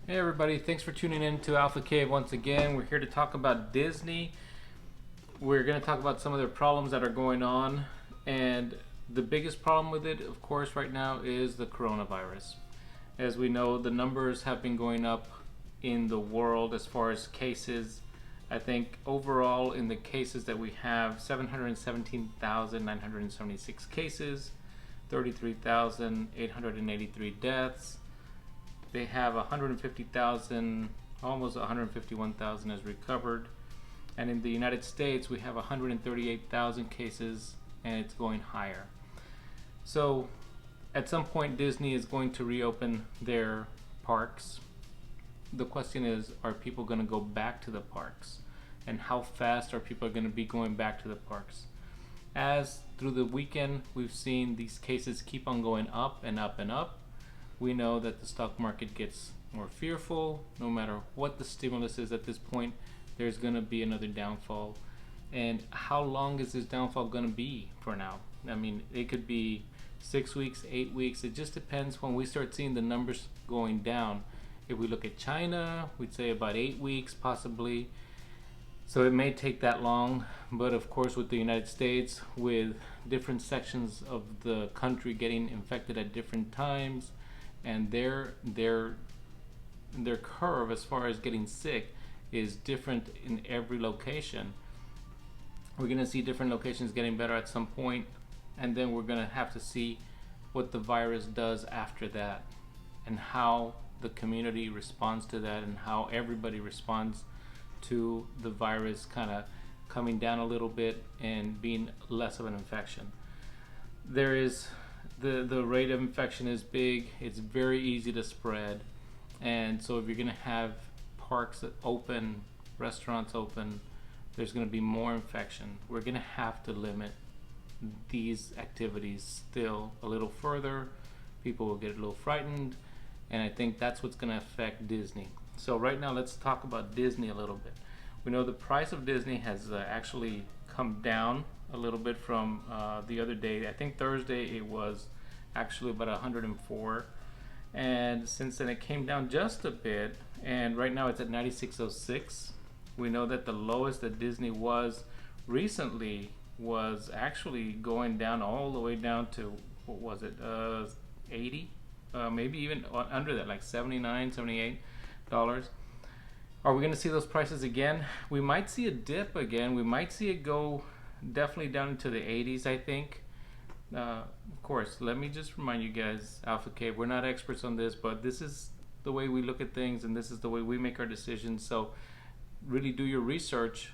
Hey everybody, thanks for tuning in to Alpha Cave once again. We're here to talk about Disney. We're going to talk about some of the problems that are going on, and the biggest problem with it, of course, right now is the coronavirus. As we know, the numbers have been going up in the world as far as cases. I think overall in the cases that we have, 717,976 cases, 33,883 deaths. They have 150,000, almost 151,000 has recovered. And in the United States, we have 138,000 cases, and it's going higher. So at some point, Disney is going to reopen their parks. The question is, are people going to go back to the parks? And how fast are people going to be going back to the parks? As through the weekend, we've seen these cases keep on going up and up and up. We know that the stock market gets more fearful. No matter what the stimulus is at this point, there's going to be another downfall. And how long is this downfall going to be for now? I mean, it could be 6 weeks, 8 weeks. It just depends when we start seeing the numbers going down. If we look at China, we'd say about 8 weeks possibly. So it may take that long, but of course with the United States, with different sections of the country getting infected at different times, and their curve as far as getting sick is different in every location. We're going to see different locations getting better at some point, and then we're going to have to see what the virus does after that, and how the community responds to that, and how everybody responds to the virus kind of coming down a little bit and being less of an infection. There is the rate of infection is big. It's very easy to spread, and so if you're going to have parks open, restaurants open, there's going to be more infection. We're going to have to limit these activities still a little further. People will get a little frightened, and I think that's what's going to affect Disney. So right now, let's talk about Disney a little bit. We know the price of Disney has actually come down a little bit from the other day. I think Thursday it was actually about 104, and since then it came down just a bit, and right now it's at 96.06. We know that the lowest that Disney was recently was actually going down all the way down to, what was it, 80, maybe even under that, like 79, 78 dollars. Are we going to see those prices again? We might see a dip again. We might see it go definitely down into the 80s, I think. Of course, let me just remind you guys, Alpha Cave, we're not experts on this, but this is the way we look at things, and this is the way we make our decisions. So really do your research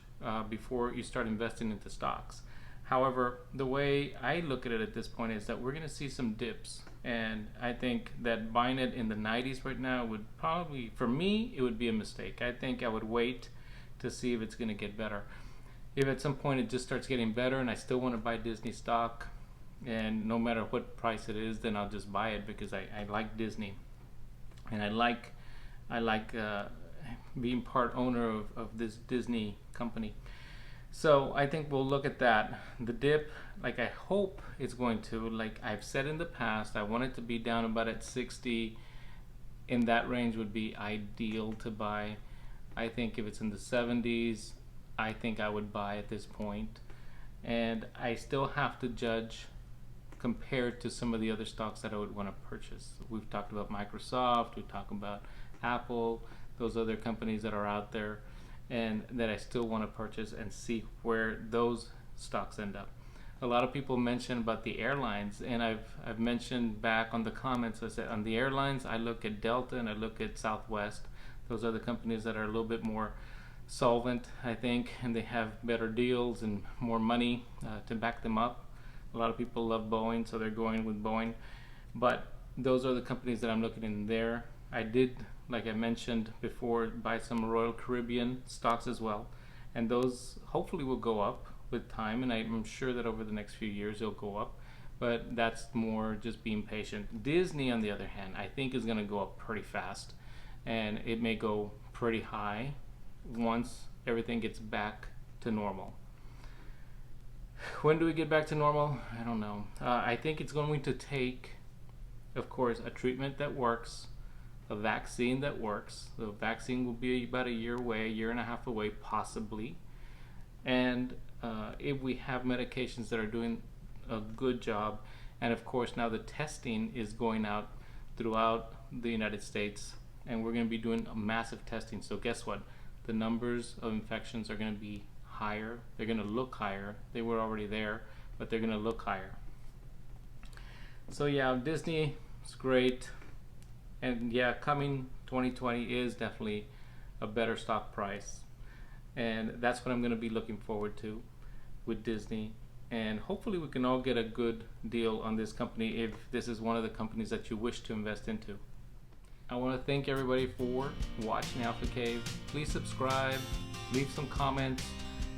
before you start investing into stocks. However, the way I look at it at this point is that we're going to see some dips, and I think that buying it in the 90s right now would probably, for me, it would be a mistake. I think I would wait to see if it's going to get better. If at some point it just starts getting better and I still want to buy Disney stock, and no matter what price it is, then I'll just buy it because I like Disney, and I like being part owner of this Disney company. So I think we'll look at that. The dip, like I hope it's going to, like I've said in the past, I want it to be down about at 60. In that range would be ideal to buy. I think if it's in the 70s, I think I would buy at this point. And I still have to judge compared to some of the other stocks that I would want to purchase. We've talked about Microsoft, we've talked about Apple, those other companies that are out there, and that I still want to purchase and see where those stocks end up. A lot of people mention about the airlines, and I've mentioned back on the comments, I said on the airlines, I look at Delta and I look at Southwest. Those are the companies that are a little bit more solvent, I think, and they have better deals and more money to back them up. A lot of people love Boeing, so they're going with Boeing. But those are the companies that I'm looking in there. I did, like I mentioned before, buy some Royal Caribbean stocks as well. And those hopefully will go up with time, and I'm sure that over the next few years it'll go up. But that's more just being patient. Disney, on the other hand, I think is going to go up pretty fast. And it may go pretty high once everything gets back to normal. When do we get back to normal? I don't know. I think it's going to take, of course, a treatment that works, a vaccine that works. The vaccine will be about a year away, a year and a half away, possibly. And if we have medications that are doing a good job, and of course now the testing is going out throughout the United States, and we're going to be doing a massive testing. So guess what? The numbers of infections are going to be higher. They're going to look higher. They were already there, but they're going to look higher. So yeah, Disney is great. And yeah, coming 2020 is definitely a better stock price. And that's what I'm going to be looking forward to with Disney. And hopefully we can all get a good deal on this company if this is one of the companies that you wish to invest into. I want to thank everybody for watching Alpha Cave. Please subscribe, leave some comments.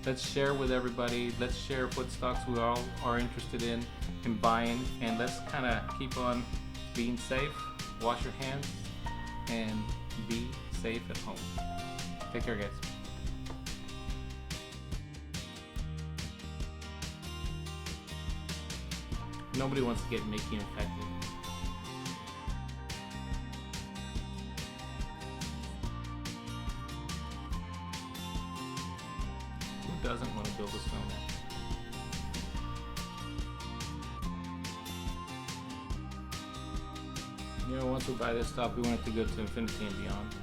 Let's share with everybody. Let's share what stocks we all are interested in buying. And let's kind of keep on being safe. Wash your hands and be safe at home. Take care, guys. Nobody wants to get Mickey infected. Who doesn't want to build a snowman? You know, once we buy this stuff, we want it to go to infinity and beyond.